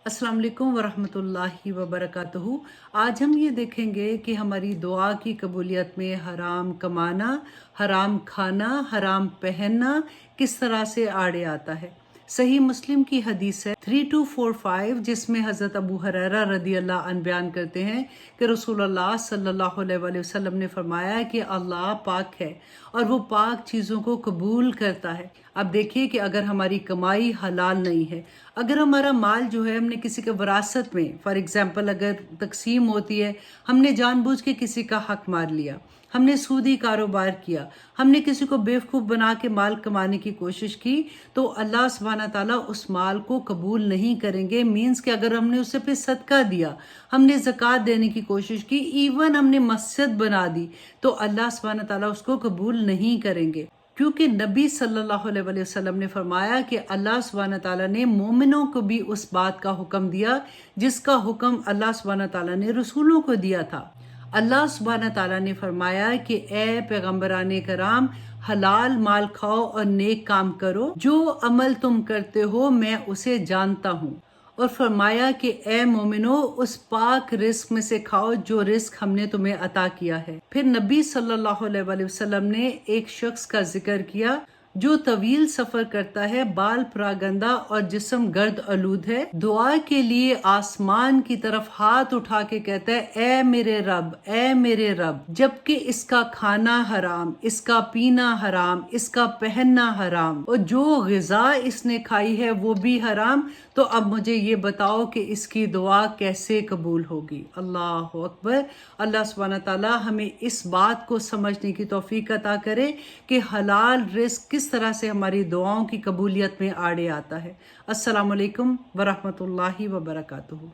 अस्सलाम वालेकुम वरहमतुल्लाहि वबरकातुहू। आज हम ये देखेंगे कि हमारी दुआ की कबूलियत में हराम कमाना, हराम खाना, हराम पहनना किस तरह से आड़े आता है। सही मुस्लिम की हदीस है 3245, जिसमें हज़रत अबू हुरैरा रदी अल्लाह अन्हु बयान करते हैं कि रसूलुल्लाह सल्लल्लाहु अलैहि वसल्लम ने फरमाया है कि अल्लाह पाक है और वो पाक चीज़ों को कबूल करता है। अब देखिए कि अगर हमारी कमाई हलाल नहीं है, अगर हमारा माल जो है हमने किसी के विरासत में, फॉर एग्जांपल अगर तकसीम होती है, हमने जानबूझ के किसी का हक मार लिया, हमने सूदी कारोबार किया, हमने किसी को बेवकूफ़ बना के माल कमाने की कोशिश की, तो अल्लाह सुब्हाना ताला उस माल को कबूल नहीं करेंगे। मीन्स कि अगर हमने उससे पे सदका दिया, हमने ज़कात देने की कोशिश की, इवन हमने मस्जिद बना दी, तो अल्लाह सुब्हाना ताला उसको कबूल नहीं करेंगे। क्योंकि नबी सल्लल्लाहु अलैहि वसल्लम ने फरमाया कि अल्लाह सुब्हाना ताला ने मोमिनों को भी उस बात का हुक्म दिया जिसका हुक्म अल्लाह सुब्हाना ताला ने रसूलों को दिया था। अल्लाह सुब्हाना ताला ने फरमाया कि ए पैगम्बराने कराम, हलाल माल खाओ और नेक काम करो, जो अमल तुम करते हो मैं उसे जानता हूँ। और फरमाया कि ए मोमिनो, उस पाक रिस्क में से खाओ जो रिस्क हमने तुम्हें अता किया है। फिर नबी सल्लल्लाहु अलैहि वसल्लम ने एक शख्स का जिक्र किया जो तवील सफर करता है, बाल प्रागंदा और जिस्म गर्द आलूद है, दुआ के लिए आसमान की तरफ हाथ उठा के कहता है ए मेरे रब, ए मेरे रब, जबकि इसका खाना हराम, इसका पीना हराम, इसका पहनना हराम और जो ग़िज़ा इसने खाई है वो भी हराम। तो अब मुझे ये बताओ कि इसकी दुआ कैसे कबूल होगी। अल्लाह अकबर। अल्लाह सुब्हाना ताला हमें इस बात को समझने की तौफीक अता करे कि हलाल रिस्क किस तरह से हमारी दुआओं की कबूलियत में आड़े आता है। अस्सलाम वालेकुम वरहमतुल्लाहि वबरकातुहू।